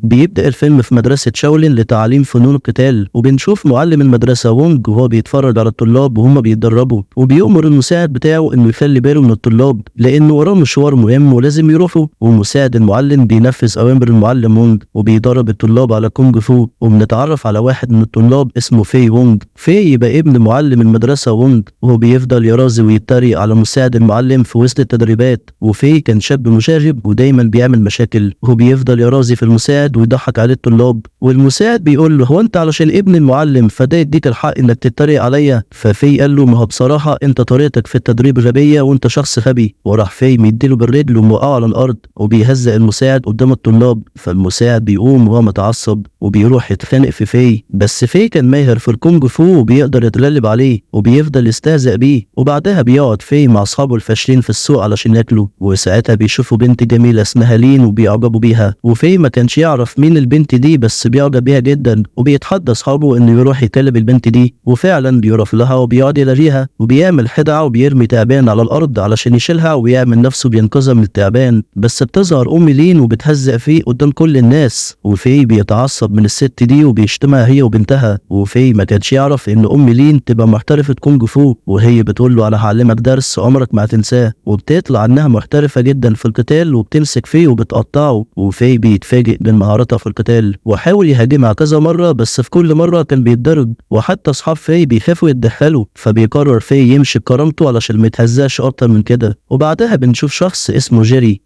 بيبدأ الفيلم في مدرسة شاولين لتعليم فنون القتال، وبنشوف معلم المدرسة وونج وهو بيتفرج على الطلاب وهم بيتدربوا، وبيؤمر المساعد بتاعه انه يخلي باله من الطلاب لانه وراه مشوار مهم ولازم يروحوا. ومساعد المعلم بينفذ اوامر المعلم وونج وبيدرب الطلاب على كونج فو. وبنتعرف على واحد من الطلاب اسمه في وونج. في يبقى ابن معلم المدرسة وونج، وهو بيفضل يرازي ويتريق على مساعد المعلم في وسط التدريبات. وفي كان شاب مشاغب ودايما بيعمل مشاكل، وهو بيفضل يرازي في المساعد ويضحك عليه الطلاب. والمساعد بيقول له هو انت علشان ابن المعلم فده يديك الحق انك تتريق عليا؟ ففي قال له ما هو بصراحة انت طريقتك في التدريب غبية وانت شخص غبي. وراح في مديله بالرجل وموقعه على الارض وبيهزق المساعد قدام الطلاب. فالمساعد بيقوم وهو متعصب وبيروح يتخانق في بس في كان ماهر في الكونج فو وبيقدر يتغلب عليه وبيفضل يستهزئ بيه. وبعدها بيقعد في مع اصحابه الفاشلين في السوق علشان ياكلوا. وساعتها بيشوفوا بنت جميلة اسمها لين وبيعجبوا بيها. وفي ما كانش يعرف مين البنت دي بس بيعجب بيها جدا، وبيتحدى اصحابه انه يروح يكلم البنت دي. وفعلا بيروح لها وبيقعد يلغيها وبيعمل خدعة وبيرمي تعبان على الارض علشان يشيلها ويعمل نفسه بينقذها من التعبان. بس بتظهر ام لين وبتهزق فيه قدام كل الناس. وفي بيتعصب من الست دي وبيشتمها هي وبنتها. وفي ما كانش يعرف ان ام لين تبقى محترفة كونج فو، وهي بتقول له انا هعلمك درس عمرك ما هتنساه. وبتطلع انها محترفة جدا في القتال وبتمسك فيه وبتقطعه. وفي بيتفاجئ من مهارتها في القتال وحاول يهاجمها كذا مرة بس في كل مرة كان بيتضرب. وحتى اصحاب في بيخافوا يتدخلوا، فبيقرر في يمشي بكرامته علشان ما يتهزاش اكتر من كده. وبعدها بنشوف شخص اسمه جيري.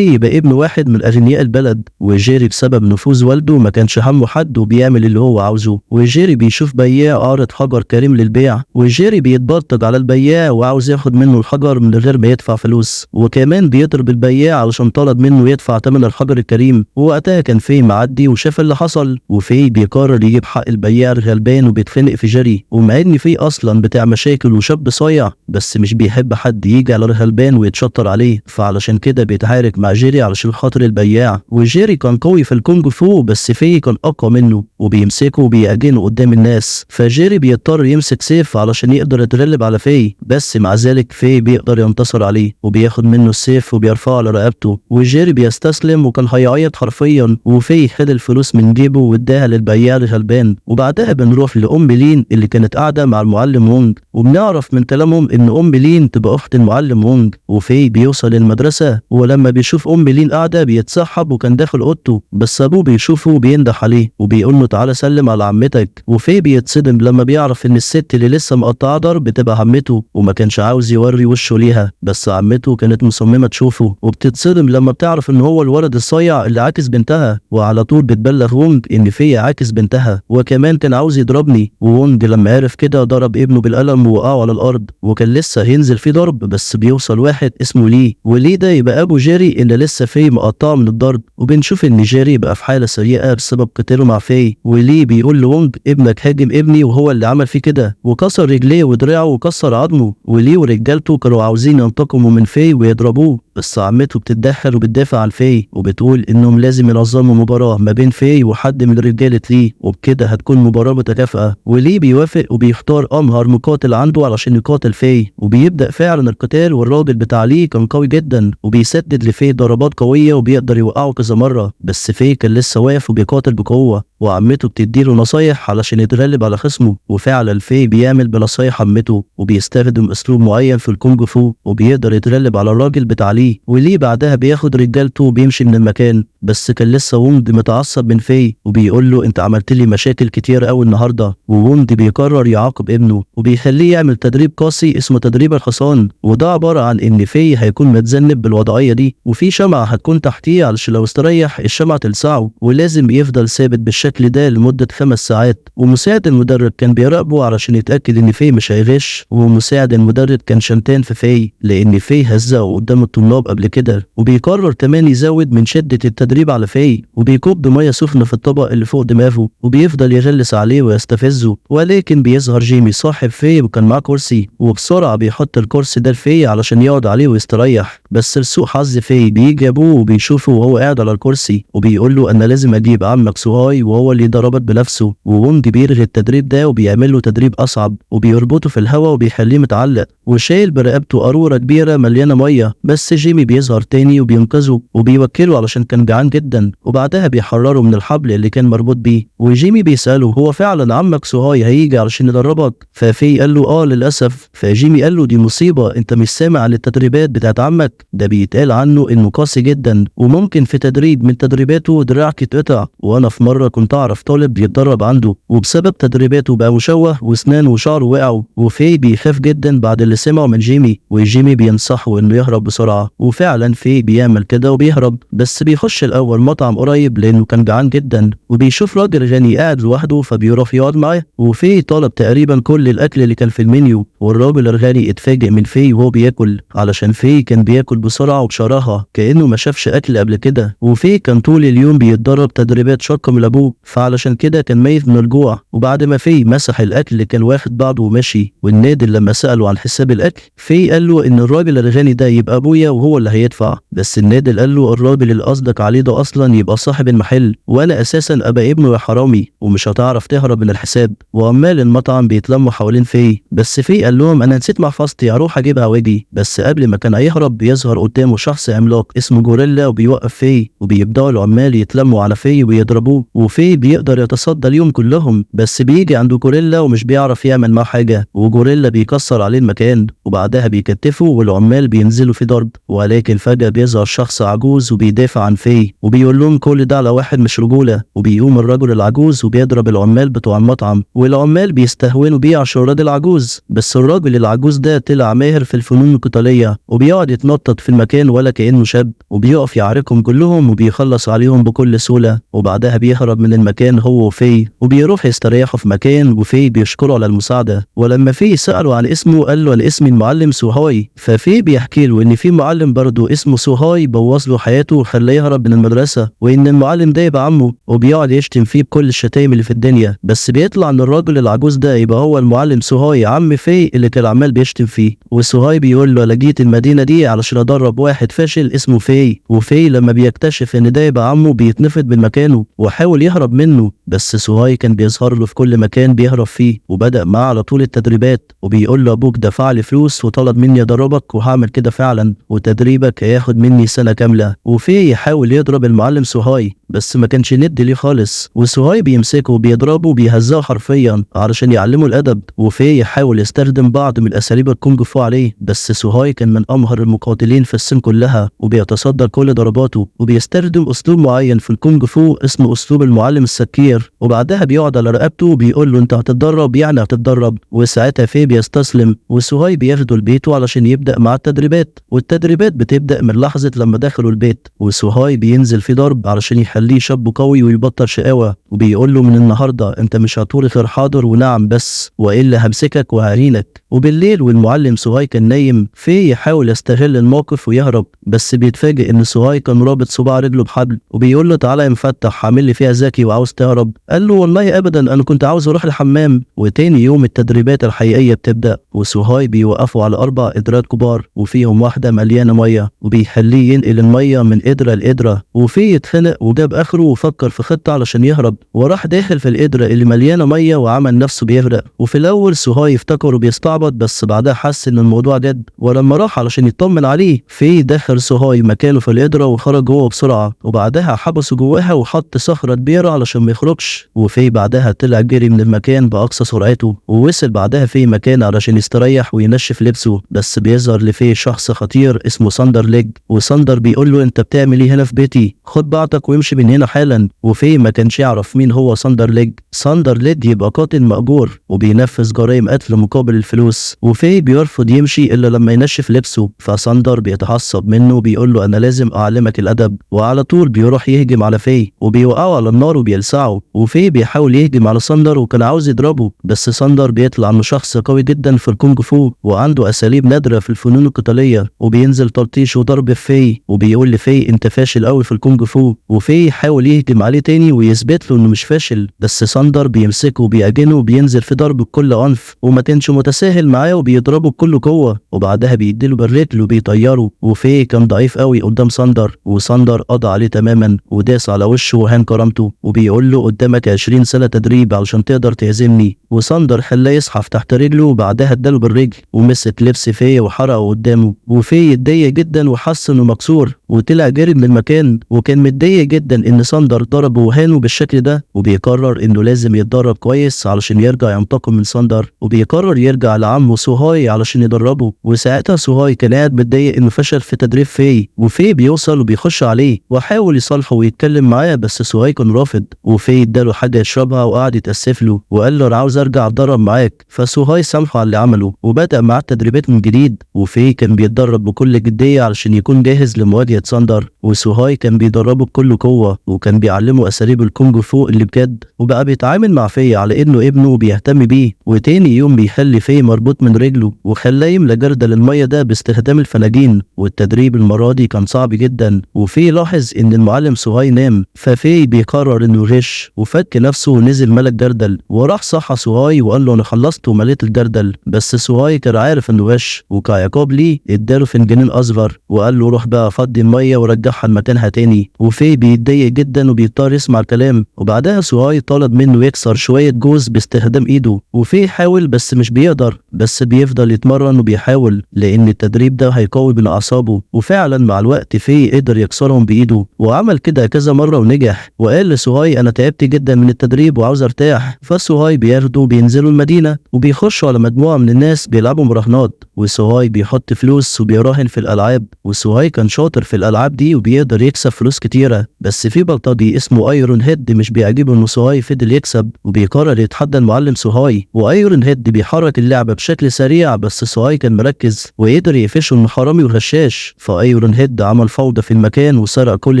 يبقى ابن واحد من اغنياء البلد. وجيري بسبب نفوذ والده ما كانش همه حد وبيعمل اللي هو عاوزه. وجيري بيشوف بياع عارض حجر كريم للبيع، وجيري بيتبلطج على البياع وعاوز ياخد منه الحجر من غير ما يدفع فلوس. وكمان بيضرب البياع علشان طلب منه يدفع ثمن الحجر الكريم. ووقتها كان في معدي وشاف اللي حصل، وفي بيقرر يجيب حق البياع الغلبان وبيتخانق في جيري. ومع ان في اصلا بتاع مشاكل وشاب صايع بس مش بيحب حد يجي على الغلبان ويتشطر عليه، فعلشان كده بيتعارك مع جيري علشان خاطر البياع. وجيري كان قوي في الكونج فو بس في كان اقوى منه وبيمسكه وبيعجنه قدام الناس. فجيري بيضطر يمسك سيف علشان يقدر يتغلب على في، بس مع ذلك في بيقدر ينتصر عليه وبياخد منه السيف وبيرفعه على رقبته. وجيري بيستسلم وكان هيعيط حرفيا. وفي خد الفلوس من جيبه واداها للبياع الغلبان. وبعدها بنروح لام لين اللي كانت قاعده مع المعلم وونج، وبنعرف من كلامهم ان ام لين تبقى اخت المعلم وونج. وفي بيوصل المدرسه ولما بيشوف ام لين قاعده بيتسحب وكان داخل اوضته، بس ابوه بيشوفه وبينده عليه وبيقول له تعالى سلم على عمتك. وفي بيتصدم لما بيعرف ان الست اللي لسه مقطعه ضرب تبقى عمته، وما كانش عاوز يوري وشه ليها بس عمته كانت مصممه تشوفه. وبتتصدم لما بتعرف ان هو الولد الصايع اللي عاكس بنتها، وعلى طول بتبلغ وونج ان في عاكس بنتها وكمان كان عاوز يضربني. وونج لما عرف كده ضرب ابنه بالقلم ووقعه على الارض، وكان لسه هينزل فيه ضرب بس بيوصل واحد اسمه لي. ولي ده يبقى ابو جيري اللي لسه في مقطعه من الضرب. وبنشوف ان جيري بقى في حاله سيئه بسبب قتاله مع في. ولي بيقول لوونج ابنك هاجم ابني وهو اللي عمل فيه كده، وكسر رجليه ودراعه وكسر عظمه. ولي ورجالته كانوا عاوزين ينتقموا من في ويضربوه، بس عمته بتتدخل وبتدافع عن في وبتقول انهم لازم ينظموا مباراه ما بين في وحد من رجاله لي، وبكده هتكون مباراه متكافئه. ولي بيوافق وبيختار امهر مقاتل عنده علشان يقاتل في. وبيبدا فعلا القتال، والراجل بتاع لي كان قوي جدا وبيسدد لفي ضربات قويه وبيقدر يوقعه كذا مره، بس في كان لسه واقف وبيقاتل بقوه. وعمته بتديله نصايح علشان يتغلب على خصمه، وفعلا في بيعمل بنصايح عمته وبيستخدم اسلوب معين في الكونج فو وبيقدر يتغلب على الراجل بتاع لي. ولي بعدها بياخد رجالته وبيمشي من المكان، بس كان لسه ووند متعصب من في وبيقول له انت عملت لي مشاكل كتير قوي النهارده. ووند بيقرر يعاقب ابنه وبيخليه يعمل تدريب قاسي اسمه تدريب الحصان، وده عباره عن ان في هيكون متذنب بالوضعيه دي وفي شمعه هتكون تحتيه علشان لو استريح الشمعه تلسعه، ولازم يفضل ثابت بالشكل ده لمده 5 ساعات. ومساعد المدرب كان بيراقبه علشان يتاكد ان في مش هيغش. ومساعد المدرب كان شمتان في لان في هزقه قدام الطلاب قبل كده، وبيقرر كمان يزود من شده التدريب على في وبيكب ميه سخنه في الطبق اللي فوق دماغه وبيفضل يغلس عليه ويستفزه. ولكن بيظهر جيمي صاحب في وكان معاه كرسي، وبسرعه بيحط الكرسي ده لفي علشان يقعد عليه ويستريح. بس لسوء حظ في بيجي ابوه وبيشوفه وهو قاعد على الكرسي وبيقول له انا لازم اجيب عمك سوهاي وهو اللي ضربك بنفسه، ووونج بيلغي التدريب ده وبيعمل له تدريب اصعب وبيربطه في الهواء وبيخليه متعلق وشايل برقبته قاروره كبيره مليانه ميه. بس جيمي بيظهر تاني وبينقذه وبيوكله علشان كان جعان جدا، وبعدها بيحرره من الحبل اللي كان مربوط بيه. وجيمي بيساله هو فعلا عمك سوهاي هيجي علشان يدربك؟ ففي قال له للاسف. فجيمي قال له دي مصيبه، انت مش سامع عن التدريبات بتاعت عمك؟ ده بيتقال عنه انه قاسي جدا وممكن في تدريب من تدريباته دراعك يتقطع، وانا في مره كنت اعرف طالب بيتدرب عنده وبسبب تدريباته بقى مشوه واسنانه وشعره وقعوا. وفي بيخاف جدا بعد اللي سمعه من جيمي، وجيمي بينصحه انه يهرب بسرعه، وفعلا في بيعمل كده وبيهرب. بس بيخش الاول مطعم قريب لانه كان جعان جدا، وبيشوف راجل غني قاعد لوحده فبيروح يقعد معاه، وفي طلب تقريبا كل الاكل اللي كان في المنيو. والراجل الغني اتفاجئ من في وهو بياكل علشان في كان بياكل بسرعه وبشراهه كانه ما شافش اكل قبل كده، وفي كان طول اليوم بيتدرب تدريبات شاقه من ابوه فعلشان كده كان ميت من الجوع. وبعد ما في مسح الاكل اللي كان واخد بعضه ومشي، والنادل لما ساله عن حساب الاكل في قال له ان الراجل الغني ده يبقى ابويا وهو اللي هيدفع. بس النادل قال له الراجل اللي قصدك عليه ده اصلا يبقى صاحب المحل، وانا اساسا ابقى ابنه يا حرامي ومش هتعرف تهرب من الحساب. وعمال المطعم بيتلموا حوالين في، بس في قال لهم انا نسيت محفظتي هروح اجيبها واجي. بس قبل ما كان هيهرب بيظهر قدامه شخص عملاق اسمه جوريلا وبيوقف في، وبيبداوا العمال يتلموا على في ويضربوه، وفي بيقدر يتصدى اليوم كلهم. بس بيجي عند جوريلا ومش بيعرف يعمل معاه حاجه، وجوريلا بيكسر عليه المكان وبعدها بيكتفه والعمال بينزلوا في ضرب. ولكن فجاه بيظهر شخص عجوز وبيدافع عن في وبيقول لهم كل ده على واحد مش رجوله، وبيقوم الرجل العجوز وبيضرب العمال بتوع المطعم، والعمال بيستهونوا بيه عشان الراجل العجوز. بس الراجل العجوز ده طلع ماهر في الفنون القتاليه وبيقعد يتنطط في المكان ولا كانه شاب، وبيقف يعاركهم كلهم وبيخلص عليهم بكل سهوله. وبعدها بيهرب من المكان هو وفي وبيروح يستريحوا في مكان، وفي بيشكره على المساعده. ولما في ساله عن اسمه قال له انا اسمي المعلم سوهاي. ففي بيحكي له ان في معلم برضه اسمه سوهاي بوظ له حياته وخلاه يهرب من المدرسه، وان المعلم ده يبقى عمه، وبيقعد يشتم فيه بكل الشتايم اللي في الدنيا. بس بيطلع ان الراجل العجوز ده يبقى هو المعلم سوهاي عم في اللي كان عمال بيشتم فيه. وسوهاي بيقول له انا جيت المدينه دي علشان ادرب واحد فاشل اسمه في. وفي لما بيكتشف ان ده يبقى عمه بيتنفض من مكانه وحاول يهرب منه، بس سوهاي كان بيظهر له في كل مكان بيهرب فيه وبدأ معاه على طول التدريبات، وبيقول له ابوك دفع لي فلوس وطلب مني ادربك وهعمل كده فعلا، وتدريبك هياخد مني سنه كامله. وفي يحاول يضرب المعلم سوهاي بس ما كانش ند ليه خالص، وسوهاي بيمسكه وبيضربه وبيهزقه حرفيا علشان يعلمه الادب. وفي يحاول يستخدم بعض من الاساليب الكونج فو عليه، بس سوهاي كان من امهر المقاتلين في الصين كلها وبيتصدى كل ضرباته، وبيستخدم اسلوب معين في الكونج فو اسمه اسلوب المعلم السكير. وبعدها بيقعد على رقبته وبيقول له انت هتتدرب يعني هتتدرب، وساعتها في بيستسلم وسوهاي بياخده لبيته علشان يبدا مع التدريبات. والتدريبات بتبدا من لحظه لما دخلوا البيت، وسوهاي بينزل في ضرب علشان يخليه شاب قوي ويبطل شقاوه، وبيقول له من النهارده انت مش هتقول غير حاضر ونعم بس، والا همسكك وههينك. وبالليل والمعلم سوهاي كان نايم، في يحاول يستغل الموقف ويهرب، بس بيتفاجئ ان سوهاي كان رابط صباع رجله بحبل وبيقول له تعالى يا مفتح عامل لي فيها ذكي وعاوز تهرب. قال له والله ابدا انا كنت عاوز اروح الحمام. وتاني يوم التدريبات الحقيقيه بتبدا، وسوهاي بيوقفوا على 4 قدرات كبار وفيهم واحده مليانه ميه، وبيخليه ينقل الميه من قدره لقدره. وفي يتخنق وجاب اخره وفكر في خطه علشان يهرب، وراح داخل في القدره اللي مليانه ميه وعمل نفسه بيغرق. وفي الاول سوهاي افتكره بيستعبط، بس بعدها حس ان الموضوع جد، ولما راح علشان يطمن عليه في دخل سوهاي مكانه في القدره وخرج جوه بسرعه، وبعدها حبسه جواها وحط صخره كبيره علشان ما يخرجش. وفي بعدها طلع جري من المكان باقصى سرعته، ووصل بعدها في مكان علشان يستريح وينشف لبسه. بس بيظهر لفي شخص خطير اسمه ساندر ليج، وساندر بيقول له انت بتعمل ايه هنا في بيتي؟ خد بعضك وامشي من هنا حالا. وفي ما كانش يعرف مين هو ساندر ليج. ساندر ليج يبقى قاتل مأجور وبينفذ جرائم قتل مقابل الفلوس، وفي بيرفض يمشي الا لما ينشف لبسه. فساندر بيتعصب منه وبيقول له انا لازم اعلمك الادب، وعلى طول بيروح يهجم على في وبيوقعه على النار وبيلسعه. وفي بيحاول يهجم على ساندر وكان عاوز يضربه، بس ساندر بيطلع انه شخص قوي جدا في الكونج فو وعنده اساليب نادره في الفنون القتاليه، وبينزل تلطيش وضرب في وبيقول لفي انت فاشل قوي في الكونج فو. وفي في يحاول يهجم عليه تاني ويثبت له انه مش فاشل، بس ساندر بيمسكه وبيعجنه وبينزل في ضرب بكل عنف، وما كانش متساهل معاه وبيضربه بكل قوه، وبعدها بيديله بالرجل وبيطيره. وفي كان ضعيف قوي قدام ساندر، وساندر قضى عليه تماما وداس على وشه وهان كرامته، وبيقول له قدامك 20 سنه تدريب علشان تقدر تهزمني. وساندر خلاه يزحف تحت رجله، وبعدها اداله بالرجل ومسك لبس في وحرقه قدامه. وفي اتضايق جدا وحس انه مكسور وطلع جري من المكان، وكان متضايق جدا ان ساندر ضربه وهانه بالشكل ده، وبيقرر انه لازم يتدرب كويس علشان يرجع ينتقم من ساندر، وبيقرر يرجع لعمه سوهاي علشان يدربه. وساعتها سوهاي كان قاعد متضايق انه فشل في تدريب في، وفي بيوصل وبيخش عليه وحاول يصالحه ويتكلم معاه، بس سوهاي كان رافض. وفي اداله حاجه يشربها وقعد يتاسف له وقال له انا عاوز ارجع اتدرب معاك، فسوهاي سامحه على اللي عمله وبدأ معاه التدريبات من جديد. وفي كان بيتدرب بكل جديه علشان يكون جاهز لمواجهه ساندر، وسوهاي كان بيدربه بكل قوه وكان بيعلمه اساليب الكونج فو اللي بجد، وبقى بيتعامل مع في على انه ابنه وبيهتم بيه. وتاني يوم بيخلي في مربوط من رجله وخلاه يملى جردل الميه ده باستخدام الفناجين، والتدريب المره دي كان صعب جدا. وفي لاحظ ان المعلم سوهاي نام، ففي بيقرر انه يغش وفك نفسه ونزل ملك جردل وراح صحى سوهاي وقال له انا خلصت ومليت الجردل، بس سوهاي كان عارف انه غش، وكعقاب ليه اداله فنجانين اصغر وقال له روح بقى فضي الميه ورجعها لمكانها تاني. وفي بيتضايق جدا وبيضطر يسمع الكلام، وبعدها سوهاي طلب منه يكسر شويه جوز باستخدام ايده، وفي حاول بس مش بيقدر، بس بيفضل يتمرن وبيحاول لان التدريب ده هيقوي من اعصابه. وفعلا مع الوقت في قدر يكسرهم بايده، وعمل كده كذا مره ونجح. وقال لسوهاي انا تعبت جدا من التدريب وعاوز ارتاح، فسوهاي بياخده وبينزلوا المدينه وبيخشوا على مجموعه من الناس بيلعبوا مراهنات، وسوهاي بيحط فلوس وبيراهن في الالعاب. وسوهاي كان شاطر في الالعاب دي وبيقدر يكسب فلوس كتيره، بس في بلطجي اسمه ايرون هيد مش بيعجبه انه سوهاي فضل يكسب، وبيقرر يتحدى المعلم سوهاي. وايرون هيد بيحرك اللعبه بشكل سريع، بس سوهاي كان مركز وقدر يقفشه انه حرامي وغشاش. فايرون هيد عمل فوضى في المكان وسرق كل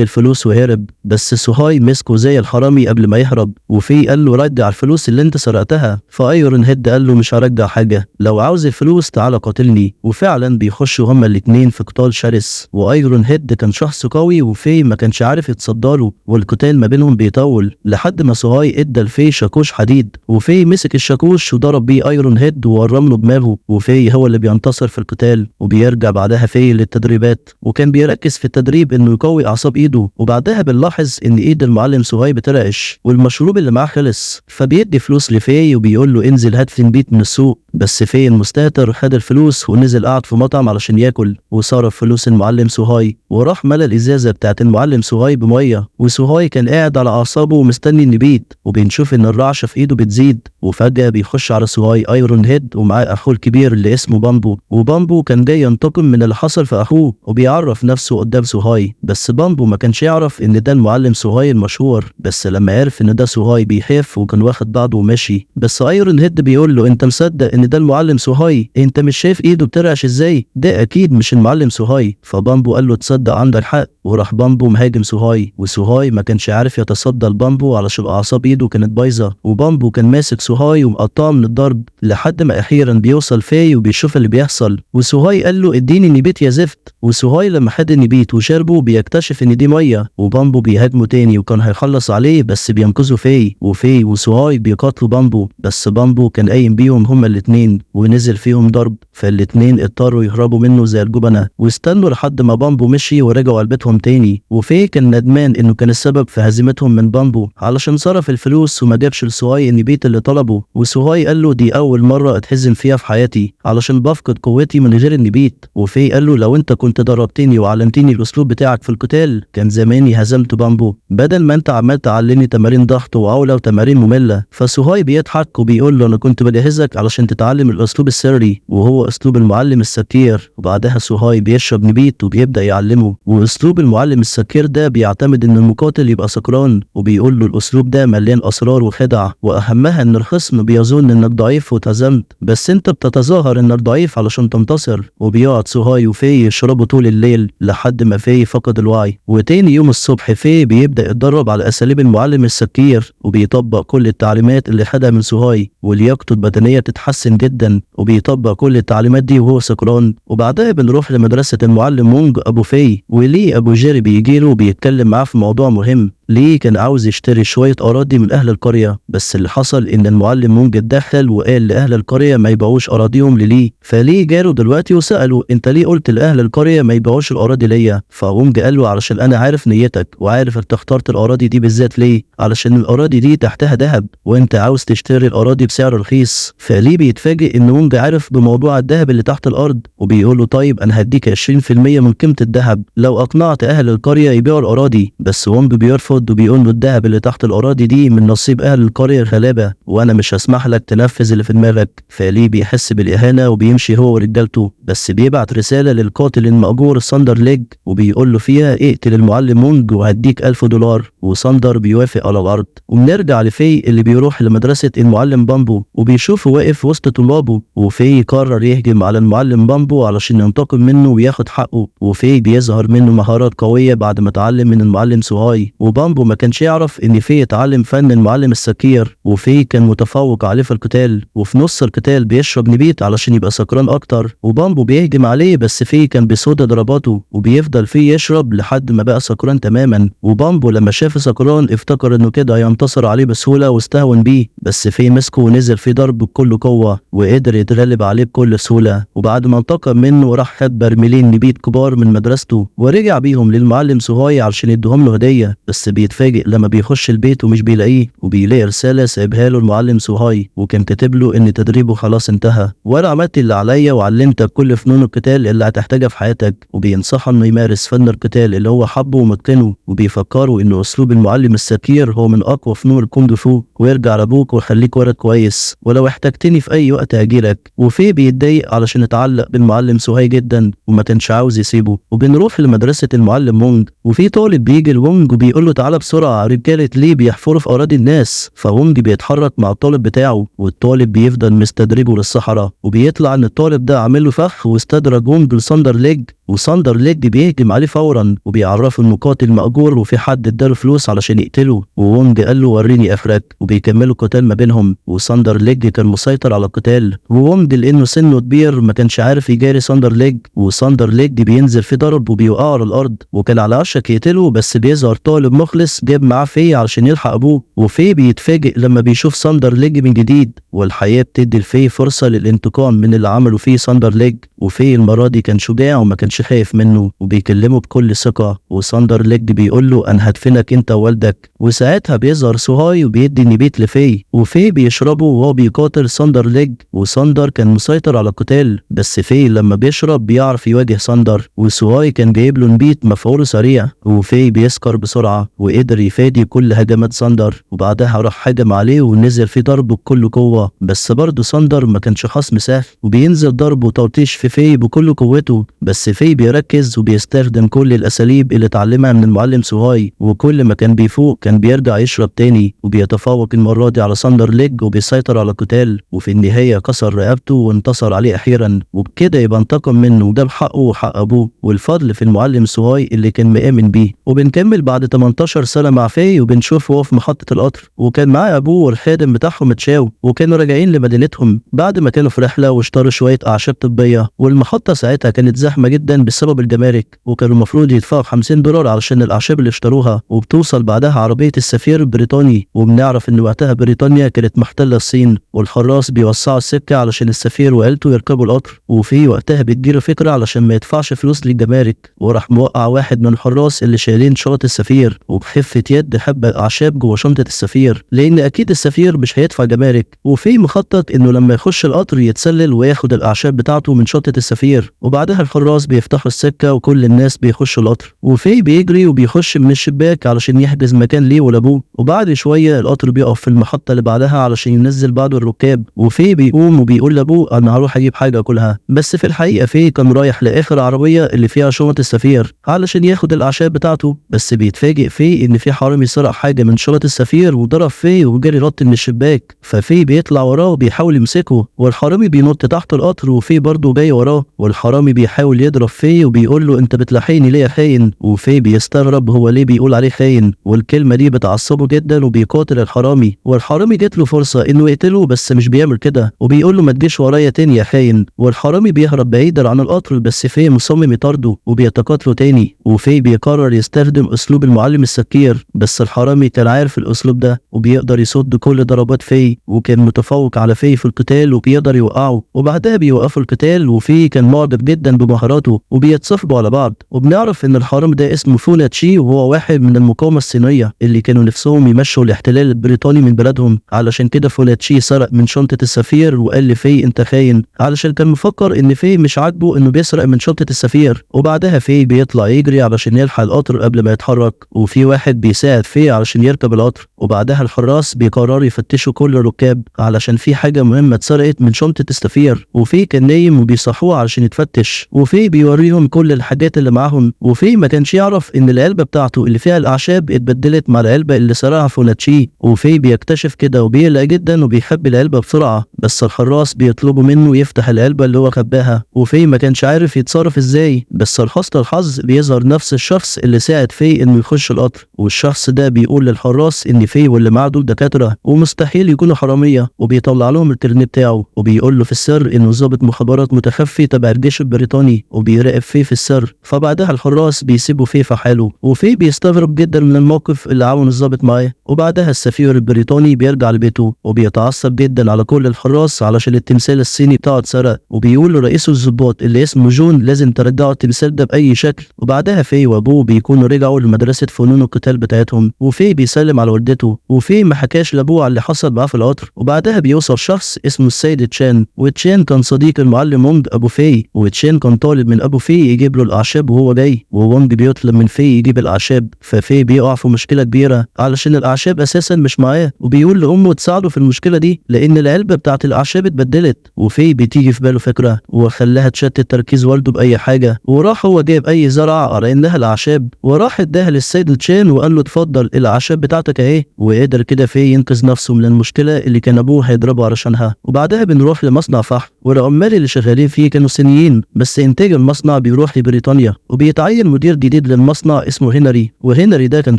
الفلوس وهرب، بس سوهاي مسكه زي الحرامي قبل ما يهرب. وفي قال له رجع الفلوس اللي انت سرقتها، فايرون هيد قال له مش هرجع حاجه، لو عاوز الفلوس تعالى قاتلني. وفعلا بيخشوا هما الاتنين في قتال شرس، وايرون هيد كان شخص قوي وفي ما كانش عارف يتصداله، والقتال ما بينهم بيطول لحد ما سوهاي ادى لفي شاكوش حديد، وفي مسك الشاكوش وضرب بيه ايرون هيد وورم له دماغه، وفي هو اللي بينتصر في القتال. وبيرجع بعدها في للتدريبات، وكان بيركز في التدريب انه يقوي اعصاب ايده. وبعدها بنلاحظ ان ايد المعلم سوهاي بترعش والمشروب اللي معاه خلص، فبيدي فلوس لفي وبيقول له انزل هات فنبيت من السوق، بس في المستهتر خد الفلوس ونزل قعد في مطعم علشان ياكل، وصرف فلوس المعلم سوهاي وراح ملى الازازه بتاعت المعلم سوهاي بميه. وسوهاي كان قاعد على اعصابه ومستني النبيت، وبنشوف ان الرعشه في ايده بتزيد، وفجاه بيخش على سوهاي ايرون هيد ومعاه اخوه الكبير اللي اسمه بامبو. وبامبو كان جاي ينتقم من اللي حصل في اخوه وبيعرف نفسه قدام سوهاي، بس بامبو ما كانش يعرف ان ده المعلم سوهاي المشهور. بس لما عرف ان ده سوهاي بيخاف وكان واخد بعضه وماشي، بس ايرون هيد بيقول له انت مصدق ان ده المعلم سوهاي؟ انت مش شايف ايده بترعش ازاي؟ ده اكيد مش المعلم سوهاي. فبامبو قال له تصدق عندك حق، وراح بامبو مهاجم سوهاي، وسوهاي ما كانش عارف يتصدى لبامبو علشان اعصاب ايده كانت بايظه، وبامبو كان ماسك سوهاي ومقطعه من الضرب لحد ما اخيرا بيوصل فيه وبيشوف اللي بيحصل. وسوهاي قال له اديني نبيت يا زفت، وسوهاي لما خد النبيت وشربه بيكتشف ان دي ميه، وبامبو بيهاجمه تاني وكان هيخلص عليه بس بينقذه وفي وسوهاي بيقاتلوا بامبو، بس بامبو كان قايم بيهم هما الاتنين ونزل فيهم ضرب، فالاتنين اضطروا يهربوا منه زي الجبنه، واستنوا لحد ما بامبو مشي ورجعوا لبيتهم تاني. وفي كان ندمان انه كان السبب في هزيمتهم من بامبو علشان صرف الفلوس وما جابش لسوهاي النبيت اللي طلبه. وسوهاي قال له دي اول مره اتهزم فيها في حياتي علشان بفقد قوتي من غير النبيت. وفي قال له لو انت كنت ضربتني وعلمتني الاسلوب بتاعك في القتال كان زماني هزمت بامبو، بدل ما انت عمال تعلمني تمارين ضغط وعوله وتمارين ممله. فسوهاي بيضحك وبيقول له انا كنت بجهزك علشان تتعلم الاسلوب السري وهو اسلوب المعلم السكير. وبعدها سوهاي بيشرب نبيت وبيبدا يعلمه، واسلوب المعلم السكير ده بيعتمد ان المقاتل يبقى سكران، وبيقول له الاسلوب ده مليان اسرار وخدع، واهمها ان الخصم بيظن انك ضعيف واتهزمت، بس انت بتتظاهر انك ضعيف علشان تنتصر. وبيقعد سوهاي وفي يشربوا طول الليل لحد ما في فقد الوعي. وتاني يوم الصبح في بيبدا يتدرب على اساليب المعلم السكير وبيطبق كل التعليمات اللي خدها من سوهاي، ولياقته البدنيه تتحسن جدا، وبيطبق كل التعليمات دي وهو سكران. وبعدها بنروح لمدرسه المعلم مونج ابو في، وليه ابو جيري بيجيله وبيتكلم معاه في موضوع مهم، ليه كان عاوز يشتري شوية أراضي من أهل القرية، بس اللي حصل إن المعلم مونج اتدخل وقال لأهل القرية ما يبيعوش أراضيهم لليه. فليه جاله دلوقتي وسأله أنت ليه قلت لأهل القرية ما يبيعوش الأراضي ليا؟ فمونج قال له علشان أنا عارف نيتك وعارف أنت اخترت الأراضي دي بالذات ليه، علشان الأراضي دي تحتها ذهب وأنت عاوز تشتري الأراضي بسعر رخيص. فليه بيتفاجئ إن مونج عارف بموضوع الذهب اللي تحت الأرض، وبيقول له طيب أنا هديك 20% من قيمة الذهب لو أقنعت أهل القرية يبيعوا الأراضي. بس مونج بيرفض وبيقول له الذهب اللي تحت الأراضي دي من نصيب أهل القرية الغلابة وأنا مش هسمح لك تنفذ اللي في دماغك. فليه بيحس بالإهانة وبيمشي هو ورجالته، بس بيبعت رسالة للقاتل المأجور ساندر ليج وبيقول له فيها اقتل المعلم مونج وهديك $1000. وساندر بيوافق على العرض. وبنرجع لفي اللي بيروح لمدرسة المعلم بامبو وبيشوفه واقف وسط طلابه، وفي قرر يهجم على المعلم بامبو علشان ينتقم منه وياخد حقه. وفي بيظهر منه مهارات قوية بعد ما اتعلم من المعلم سوهاي، وبامبو ما كانش يعرف ان في اتعلم فن المعلم السكير، وفي كان متفوق عليه في القتال. وفي نص القتال بيشرب نبيت علشان يبقى سكران اكتر، وبامبو بيهجم عليه بس في كان بيصد ضرباته وبيفضل فيه يشرب لحد ما بقى سكران تماما. وبامبو لما شاف سكران افتكر انه كده هينتصر عليه بسهولة واستهون بيه، بس في مسكه ونزل في ضرب بكل قوة وقدر يتغلب عليه بكل سهولة. وبعد ما انتقم منه راح خد برميلين نبيت كبار من مدرسته ورجع بيهم للمعلم سوهاي علشان يديهم له هدية، بس بيتفاجئ لما بيخش البيت ومش بيلاقيه، وبيلاقي رسالة سايبها له المعلم سوهاي وكان كاتب له ان تدريبه خلاص انتهى وانا عملت اللي عليا وعلمتك كل فنون القتال اللي هتحتاجها في حياتك. وبينصحه انه يمارس فن القتال اللي هو حبه ومتقنه، وبيفكروا انه اسلوب المعلم السكير هو من اقوى فنون الكونغ فو، ويرجع لابوك وخليك ولد كويس ولو احتجتني في اي وقت هجيلك. وفي بيتضايق علشان اتعلق بالمعلم سوهاي جدا وما كانش عاوز يسيبه. وبنروح لمدرسة المعلم مونج وفي طالب بيجي لمونج وبيقول له تعالى بسرعة رجالة ليه بيحفروا في اراضي الناس. فمونج بيتحرك مع الطالب بتاعه والطالب بيفضل مستدرجه للصحراء، وبيطلع ان الطالب ده عامل له فخ واستدرج مونج لساندر ليج، وساندر ليج بيهجم عليه فورا وبيعرفه انه قاتل مأجور وفي حد اداله فلوس علشان يقتله. وونج قال له وريني اخرك، وبيكملوا القتال ما بينهم. وساندر ليج كان مسيطر على القتال، وونج لانه سنه كبير ما كانش عارف يجاري ساندر ليج، وساندر ليج بينزل في ضرب وبيوقعه على الارض وكان على وشك يقتله، بس بيظهر طالب مخلص جاب معاه في علشان يلحق ابوه. وفي بيتفاجئ لما بيشوف ساندر ليج من جديد، والحياة بتدي الفي فرصة للانتقام من اللي عمله فيه ساندر ليج. وفي المرة دي كان شجاع وما كانش خايف منه وبيكلمه بكل ثقة. وساندر ليج بيقول له انا هدفنك انت ووالدك. وساعتها بيظهر سوهاي وبيدي النبيت لفي، وفي بيشربه وهو بيقاتل ساندر ليج. وساندر كان مسيطر على القتال، بس في لما بيشرب بيعرف يواجه ساندر، وسوهاي كان جايب له نبيت مفعوله سريع، وفي بيسكر بسرعة وقدر يفادي كل هجمات ساندر. وبعدها راح هجم عليه ونزل في ضربه بكل قوة، بس برضه ساندر ما كانش خصم سهل وبينزل ضربه وتلطيش في بكل قوته. بس في بيركز وبيستخدم كل الاساليب اللي اتعلمها من المعلم سوهاي، وكل ما كان بيفوق كان بيرجع يشرب تاني وبيتفوق المرة دي على ساندر ليج وبيسيطر على القتال. وفي النهاية كسر رقبته وانتصر عليه اخيرا، وبكده يبقى انتقم منه وده بحقه وحق ابوه، والفضل في المعلم سوهاي اللي كان مآمن بيه. وبنكمل بعد 18 سنة مع في وبنشوفه هو في محطة القطر وكان معاه ابوه والخادم بتاعهم تشاو، وكانوا راجعين لمدينتهم بعد ما كانوا في رحلة واشتروا شوية اعشاب طبية. والمحطة ساعتها كانت زحمة جدا بسبب الجمارك، وكانوا المفروض يدفعوا $50 علشان الاعشاب اللي اشتروها. وبتوصل بعدها عربية السفير البريطاني، وبنعرف ان وقتها بريطانيا كانت محتلة الصين، والحراس بيوسعوا السكة علشان السفير وعيلته يركبوا القطر. وفي وقتها بتجيله فكرة علشان ما يدفعش فلوس للجمارك، وراح موقع واحد من الحراس اللي شايلين شنطة السفير، وبخفة يد حبة اعشاب جوه شنطة السفير لان اكيد السفير مش هيدفع جمارك. وفي مخطط انه لما يخش القطر يتسلل وياخد الاعشاب بتاعته من شنطة السفير، وبعدها الحراس بيفتحوا السكة وكل الناس بيخشوا القطر، وفي بيجري وبيخش من الشباك علشان يحجز مكان ليه ولابوه. وبعد شوية القطر بيقف في المحطة اللي بعدها علشان ينزل بعض الركاب، وفي بيقوم وبيقول لابوه انا هروح اجيب حاجة اكلها، بس في الحقيقة في كان رايح لاخر عربية اللي فيها شنطة السفير علشان ياخد الاعشاب بتاعته. بس بيتفاجئ في ان في حرامي سرق حاجة من شنطة السفير وضرب في وجري نط من الشباك، ففي بيطلع وراه وبيحاول يمسكه، والحرامي بينط تحت القطر وفي برضه جاي وراه، والحرامي بيحاول يضرب في وبيقول له انت بتلحقني ليه يا خاين، وفي بيستغرب هو ليه بيقول عليه خاين، والكلمة دي بتعصبه جدا وبيقاتل الحرامي، والحرامي جات له فرصة انه يقتله بس مش بيعمل كده، وبيقول له ما تجيش ورايا تاني يا خاين، والحرامي بيهرب بعيدا عن القطر بس في مصمم يطارده وبيتقاتلوا تاني، وفي بيقرر يستخدم اسلوب المعلم السكير، بس الحرامي كان عارف الاسلوب ده وبيقدر يصد كل ضربات في، وكان متفوق على في القتال وبيقدر يوقعه، وبعدها بيوقفوا القتال، وفي كان معجب جدا بمهاراته وبيتصاحبوا على بعض، وبنعرف ان الحرامي ده اسمه فوناتشي، وهو واحد من المقاومة الصينية اللي كانوا نفسهم يمشوا الاحتلال البريطاني من بلدهم، علشان كده فوناتشي سرق من شنطة السفير وقال لفي انت خاين، علشان كان مفكر ان في مش عاجبه انه بيسرق من شنطة السفير، وبعدها في بيطلع يجري علشان يلحق القطر قبل ما يتحرك، وفي واحد بيساعد في علشان يركب القطر، وبعدها الحراس بيقرروا يفتشوا كل الركاب علشان في حاجة مهمة اتسرقت من شنطة السفير، وفي كان نايم وبيصحوه علشان يتفتش، وفي بيوريهم كل الحاجات اللي معاهم، وفي ما كانش يعرف ان العلبة بتاعته اللي فيها الاعشاب اتبدلت مع العلبة اللي سرقها فوناتشي، وفي بيكتشف كده وبيقلق جدا وبيخبي العلبة بسرعة، بس الحراس بيطلبوا منه يفتح العلبة اللي هو خباها، وفي ما كانش عارف يتصرف ازاي، بس لحسن الحظ بيظهر نفس الشخص اللي ساعد في انه يخش القطر، والشخص ده بيقول للحراس ان في واللي معاه دول دكاترة ومستحيل يكونوا حرامية، وبيطلع لهم الكارنيه بتاعه، وبيقول له في السر انه ضابط مخابرات متخفي تبع الجيش البريطاني وبيراقب في السر، فبعدها الحراس بيسيبوا في حاله، وفي بيستغرب جدا من الموقف اللي عاون الضابط معاه، وبعدها السفير البريطاني بيرجع لبيته وبيتعصب جدا على كل الحراس علشان التمثال الصيني بتاعه اتسرق، وبيقول لرئيس الضباط اللي اسمه جون لازم ترجعوا التمثال ده بأي شكل، وبعدها في وابوه بيكونوا رجعوا لمدرسة فنون القتال بتاعتهم، وفي بيسلم على والدته، وفي ما حكاش لابوه على اللي حصل معاه في القطر، وبعدها بيوصل شخص اسمه السيد تشان، وتشان كان صديق المعلم وونج ابو في، وتشان كان طالب من ابو في يجيب له الاعشاب وهو جاي، ووونج بيطلب من في يجيب الاعشاب، ففي بيقع في مشكلة كبيرة علشان الاعشاب اساسا مش معاه، وبيقول لامه تساعده في المشكلة دي لان العلبة بتاعت الاعشاب اتبدلت، وفي بتيجي في باله فكرة وخلاها تشتت تركيز والده باي حاجة، وراح هو جايب اي زرعة على انها الاعشاب، وراح اداها للسيد تشان وقال له اتفضل الاعشاب بتاعتك اهي، وقدر كده في ينقذ نفسه من المشكلة اللي كان ابوه هيضربه علشانها، وبعدها بنروح لمصنع فحم، والعمال اللي شغالين فيه كانوا صينيين بس انتاج المصنع بيروح لبريطانيا، وبيتعين مدير جديد للمصنع اسمه هنري، وهنري ده كان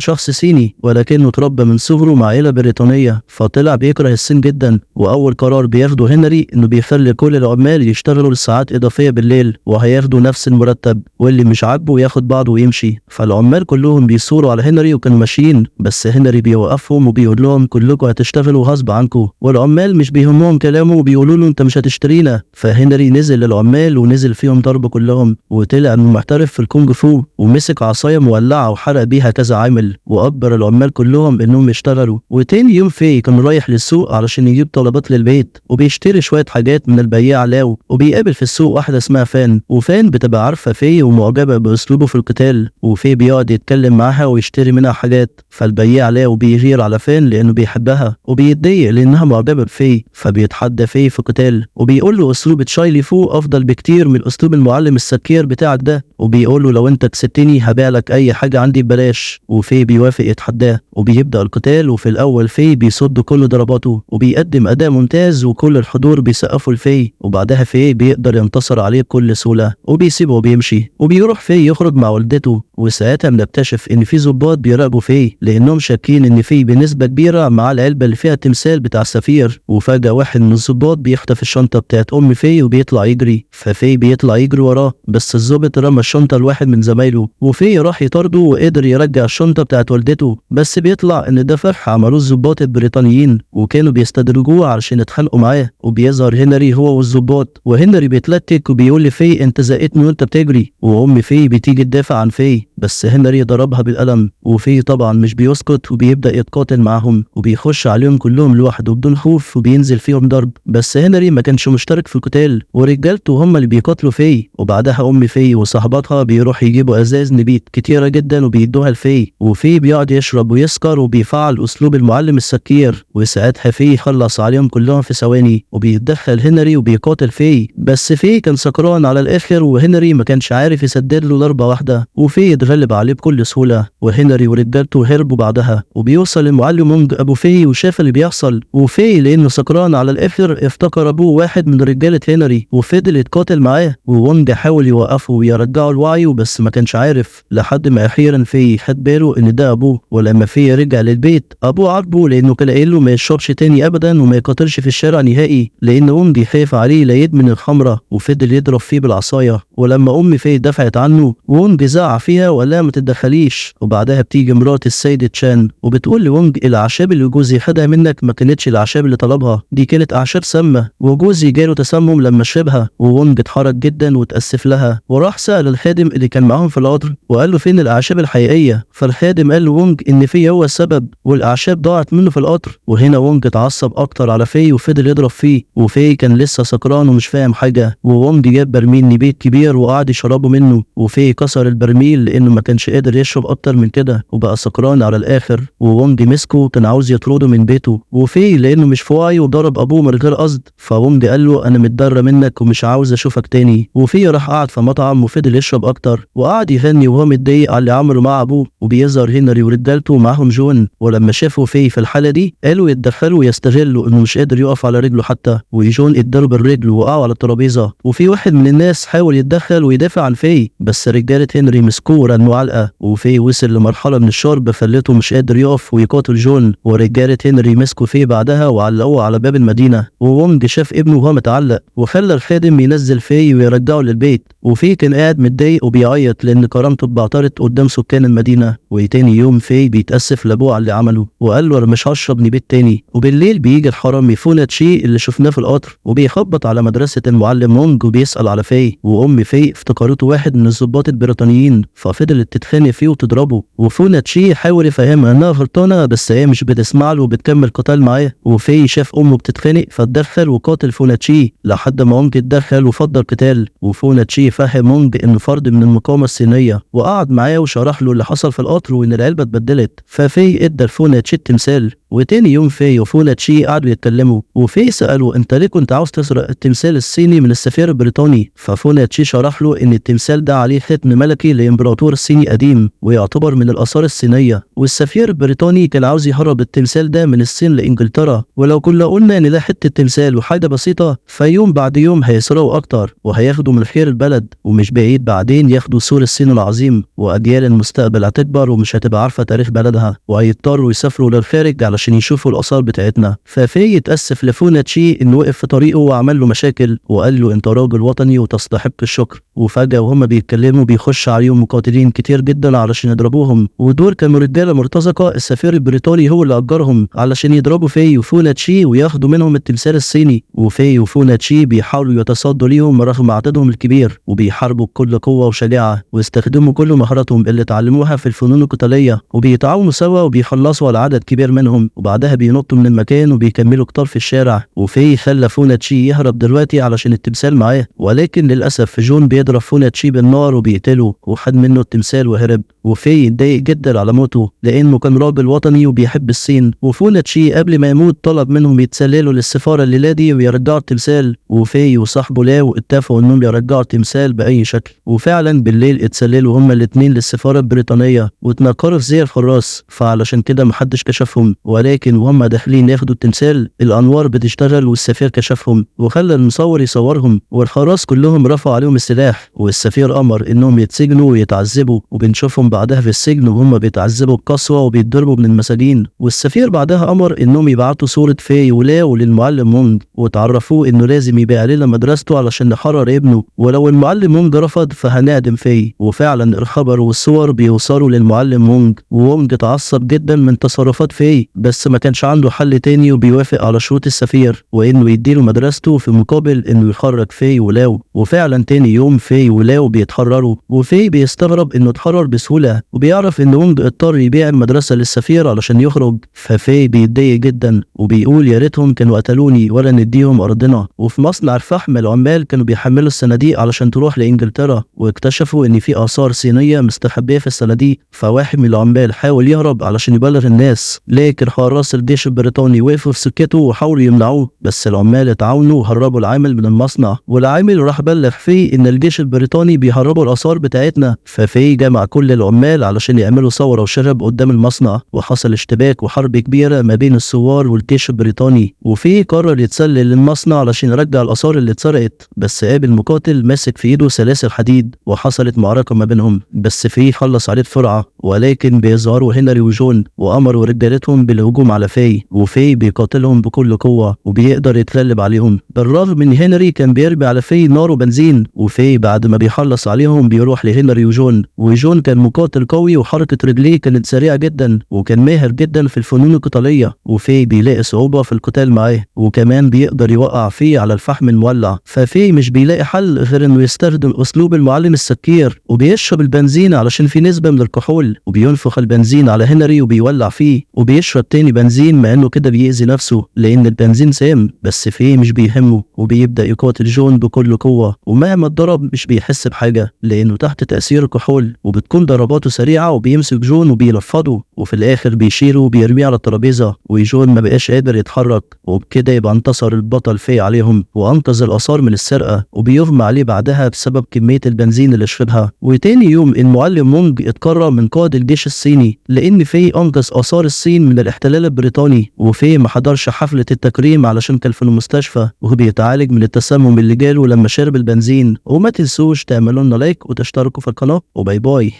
شخص صيني ولكنه اتربى من صغره مع عيلة بريطانية، فطلع بيكره الصين جدا، واول قرار بياخده هنري انه بيخلي كل العمال يشتغلوا لساعات اضافية بالليل وهياخدوا نفس المرتب، واللي مش عاجبه ياخد بعضه ويمشي، فالعمال كلهم بيثوروا على هنري وكانوا ماشيين، بس هنري بيوقفهم وبيقول لهم كلكم هتشتغلوا غصب عنكم، والعمال مش بيهمهم كلامه وبيقولوا له انت مش هتشترينا، فهنري نزل للعمال ونزل فيهم ضرب كلهم، وطلع انه محترف في الكونج فو، ومسك عصايه مولعه وحرق بيها كذا عامل، واجبر العمال كلهم انهم يشتغلوا، وتاني يوم في كان رايح للسوق علشان يجيب طلبات للبيت، وبيشتري شويه حاجات من البياع لاو، وبيقابل في السوق واحده اسمها فان، وفان بتبقى عارفه في ومعجبه باسلوبه في القتال، وفي بيقعد يتكلم معاها ويشتري منها حاجات، فالبياع لاو بيغير على فان لانه بيحبها، وبيتضايق لانها معجبه بفي، فبيتحدى في قتال، وبيقول له اسلوب تشاي لي فو افضل بكتير من اسلوب المعلم السكير بتاعك ده، وبيقول له لو انت كسبتني هبيع لك اي حاجه عندي ببلاش، وفي بيوافق يتحداه، وبيبدا القتال، وفي الاول في بيصد كل ضرباته وبيقدم اداء ممتاز وكل الحضور بيسقفوا لفي، وبعدها في بيقدر ينتصر عليه بكل سهوله، وبيسيبه وبيمشي، وبيروح في يخرج مع والدته، وساعتها بنكتشف ان في ضباط بيراقبوا في لانهم شاكين ان في بنسبه كبيره مع العلبه اللي فيها التمثال بتاع السفير، وفجاه واحد من الضباط بيخطف الشنطه بتاعت ام في وبيطلع يجري، ففي بيطلع يجري وراه، بس الضابط رمى الشنطه لواحد من زمايله، وفي راح يطارده وقدر يرجع الشنطه بتاعت والدته، بس بيطلع ان ده فرح عملوه الضباط البريطانيين وكانوا بيستدرجوه علشان يتخانقوا معاه، وبيظهر هنري هو والضباط، وهنري بيتلتك وبيقول لفي انت زقتني وانت بتجري، وام في بتيجي تدافع عن في، بس هنري ضربها بالقلم، وفي طبعا مش بيسكت وبيبدا يتقاتل معاهم، وبيخش عليهم كلهم لوحده بدون خوف وبينزل فيهم ضرب، بس هنري ما كانش مشترك في القتال ورجالته هم اللي بيقاتلوا في، وبعدها ام في وصاحباتها بيروح يجيبوا ازاز نبيت كتيره جدا وبيدوها لفي، وفي بيقعد يشرب ويسكر وبيفعل اسلوب المعلم السكير، وساعتها في يخلص عليهم كلهم في ثواني، وبيتدخل هنري وبيقاتل في، بس في كان سكران على الاخر وهنري ما كانش عارف يسدد له ضربه واحده، وفي يتغلب عليه بكل سهولة، وهنري ورجالته هربوا بعدها. وبيوصل المعلم وونج أبو في وشاف اللي بيحصل، وفي لأنه سكران على الآخر افتكر أبوه واحد من رجالة هنري وفضل يتقاتل معاه، ووونج حاول يوقفه ويرجعه لوعيه بس ما كانش عارف، لحد ما أخيرا في خد باله إن ده أبوه. ولما في رجع للبيت أبوه عاتبه لأنه كان قايل له ما يشربش تاني أبدا وما يقاتلش في الشارع نهائي، لأن وونج خايف عليه لا يدمن الخمرة، وفضل يضرب فيه بالعصاية. ولما أم في دفعت عنه وونج زعق فيها وقال لها ما تتدخليش. وبعدها بتيجي مرات السيد تشان وبتقول لوونج الأعشاب اللي جوزي خدها منك ما كانتش الأعشاب اللي طلبها، دي كانت أعشاب سامة، وجوزي جاله تسمم لما شربها. ووونج اتحرج جدا وتأسف لها، وراح سأل الخادم اللي كان معاهم في القطر وقال له فين الأعشاب الحقيقية. فالخادم قال لوونج إن في هو السبب والأعشاب ضاعت منه في القطر. وهنا وونج اتعصب أكتر على في وفضل يضرب فيه، وفي كان لسه سكران ومش فاهم حاجة. ووونج جاب برميل نبيت كبير وقعد يشربه منه، وفي كسر البرميل لأنه ما كانش قادر يشرب أكتر من كده وبقى سكران على الآخر. ووونج مسكه كان عاوز يطرده من بيته، وفي لأنه مش في وعيه وضرب أبوه من غير قصد. فوونج قال له أنا متضرر منك ومش عاوز أشوفك تاني. وفي راح قعد في مطعم وفضل يشرب أكتر وقعد يغني وهو متضايق على اللي عمله مع أبوه. وبيظهر هنري ورجالته معاهم جون، ولما شافوا في الحالة دي قالوا يتدخلوا ويستغلوا إنه مش قادر يقف على رجله حتى. وجون اتضرب الرجل وقعوا على الترابيزة، وفي واحد من الناس حاول يتدخل ويدافع عن في، بس رجالة هنري مسكوه ورنوا علقة. وفي وصل لمرحلة من الشرب خلته مش قادر يقف ويقاتل جون، ورجالة هنري مسكوا في بعدها وعلقوه على باب المدينة. ووونج شاف ابنه وهو متعلق وخلى الخادم ينزل في ويرجعه للبيت. وفي كان قاعد متضايق وبيعيط لأن كرامته اتبعترت قدام سكان المدينة. وتاني يوم في بيتأسف لأبوه على اللي عمله وقال له أنا مش هشرب نبيت تاني. وبالليل بيجي الحرامي فوناتشي اللي شفناه في القطر وبيخبط على مدرسة المعلم وونج وبيسأل على في، وأم في افتكرته واحد من الضباط البريطانيين ففضلت تتخانق فيه وتضربه. وفوناتشي حاول يفهمها انها غلطانه بس هي مش بتسمع له وبتكمل قتال معاه. وفي شاف امه بتتخانق فاتدخل وقاتل فوناتشي لحد ما وونج اتدخل وفضل قتال. وفوناتشي فهم وونج انه فرد من المقاومه الصينيه وقعد معاه وشرح له اللي حصل في القطر وان العلبه اتبدلت. ففي ادى لفوناتشي التمثال. وتاني يوم في وفوناتشي قعدوا يتكلموا، وفي سأله انت ليه كنت عاوز تسرق التمثال الصيني من السفير البريطاني؟ ففوناتشي شرح له ان التمثال ده عليه ختم ملكي لامبراطور صيني قديم ويعتبر من الاثار الصينيه، والسفير البريطاني كان عاوز يهرب التمثال ده من الصين لانجلترا، ولو كنا قلنا ان ده حته تمثال وحاجه بسيطه فيوم بعد يوم هيسرقوا اكتر وهياخدوا من خير البلد، ومش بعيد بعدين ياخدوا سور الصين العظيم، واجيال المستقبل هتكبر ومش هتبقى عارفه تاريخ بلدها وهيضطروا يسافروا للخارج علشان يشوفوا الاثار بتاعتنا. ففي يتاسف لفوناتشي انه وقف في طريقه وعمل له مشاكل وقال له انت راجل وطني وتستحق الشكر. وفجاه وهم بيتكلموا بيخش عليهم مقاتلين كتير جدا علشان يضربوهم، ودول كانوا رجاله مرتزقه السفير البريطاني هو اللي اجرهم علشان يضربوا في وفوناتشي وياخدوا منهم التمثال الصيني. وفي وفوناتشي بيحاولوا يتصدوا ليهم رغم عددهم الكبير وبيحاربوا بكل قوه وشجاعه ويستخدموا كل مهاراتهم اللي اتعلموها في الفنون القتاليه وبيتعاونوا سوا وبيخلصوا على عدد كبير منهم، وبعدها بينطوا من المكان وبيكملوا قتال في الشارع. وفي خلى فوناتشي يهرب دلوقتي علشان التمثال معاه، ولكن للاسف جون بيضرب فوناتشي بالنار وبيقتله وخد منه التمثال وهرب. وفي اتضايق جدا على موته لانه كان راجل وطني وبيحب الصين. وفوناتشي قبل ما يموت طلب منهم يتسللوا للسفاره الليله دي ويرجعوا التمثال، وفي وصاحبه لاو اتفقوا انهم يرجعوا التمثال باي شكل. وفعلا بالليل اتسللوا هما الاثنين للسفاره البريطانيه واتنكروا في زي الحراس، فعلشان كده محدش كشفهم، ولكن وهم داخلين ياخدوا التمثال الانوار بتشتغل والسفير كشفهم وخلى المصور يصورهم، والحراس كلهم رفعوا عليهم السلاح، والسفير امر انهم يتسجنوا ويتعذبوا، وبنشوفهم بعدها في السجن وهم بيتعذبوا بقسوه وبيتضربوا من المساجين. والسفير بعدها امر انهم يبعتوا صوره في ولاو للمعلم وونج وتعرفوه انه لازم يبيع لنا مدرسته علشان نحرر ابنه، ولو المعلم وونج رفض فهنعدم في. وفعلا الخبر والصور بيوصلوا للمعلم وونج، وونج اتعصب جدا من تصرفات في، بس ما كانش عنده حل تاني وبيوافق على شروط السفير وانه يديله مدرسته في مقابل انه يخرج في ولاو. وفعلا تاني يوم في ولاو بيتحرروا، وفي بيستغرب انه اتحرر بسهوله وبيعرف ان وونج اضطر يبيع المدرسه للسفير علشان يخرج، ففي بيتضايق جدا وبيقول يا ريتهم كانوا قتلوني ولا نديهم ارضنا. وفي مصنع الفحم العمال كانوا بيحملوا الصناديق علشان تروح لانجلترا، واكتشفوا ان في اثار صينيه مستخبيه في الصناديق، فواحد من العمال حاول يهرب علشان يبلغ الناس، لكن حراس الجيش البريطاني وقفوا في سكته وحاولوا يمنعوه، بس العمال اتعاونوا وهربوا العامل من المصنع، والعامل راح بلغ فيه ان الجيش الجيش البريطاني بيهربوا الآثار بتاعتنا. ففي جمع كل العمال علشان يعملوا ثورة وشغب قدام المصنع، وحصل اشتباك وحرب كبيرة ما بين الثوار والجيش البريطاني. وفي قرر يتسلل للمصنع علشان يرجع الآثار اللي اتسرقت، بس قابل مقاتل ماسك في ايده سلاسل حديد وحصلت معركة ما بينهم، بس في خلص عليه بسرعة. ولكن بيظهروا هنري وجون وأمروا رجالتهم بالهجوم على في، وفي بيقاتلهم بكل قوة وبيقدر يتغلب عليهم، بالرغم من هنري كان بيرمي على في نار وبنزين. وفي بعد ما بيخلص عليهم بيروح لهنري وجون، وجون كان مقاتل قوي وحركة رجليه كانت سريعة جدا وكان ماهر جدا في الفنون القتالية. وفي بيلاقي صعوبة في القتال معاه، وكمان بيقدر يوقع فيه على الفحم المولع. ففي مش بيلاقي حل غير انه يستخدم اسلوب المعلم السكير، وبيشرب البنزين علشان في نسبة من الكحول، وبينفخ البنزين على هنري وبيولع فيه، وبيشرب تاني بنزين مع انه كده بيأذي نفسه لان البنزين سام. بس في مش بيهمه وبيبدأ يقاتل جون بكل قوة، ومهما اتضرب مش بيحس بحاجة لانه تحت تأثير الكحول، وبتكون ضرباته سريعة وبيمسك جون وبيلفظه، وفي الاخر بيشيله وبيرميه على الترابيزة، وجون ما بقاش قادر يتحرك. وبكده يبقى انتصر البطل في عليهم وانقذ الآثار من السرقة، وبيغمى عليه بعدها بسبب كمية البنزين اللي شربها. وتاني يوم المعلم مونج اتكرم من قائد الجيش الصيني لان في انقذ آثار الصين من الاحتلال البريطاني. وفي ما حضرش حفلة التكريم علشان كان في المستشفى وبيتعالج من التسمم اللي جاله لما شرب البنزين. وما تنسوش تعملوا لنا لايك وتشتركوا في القناة، وباي باي.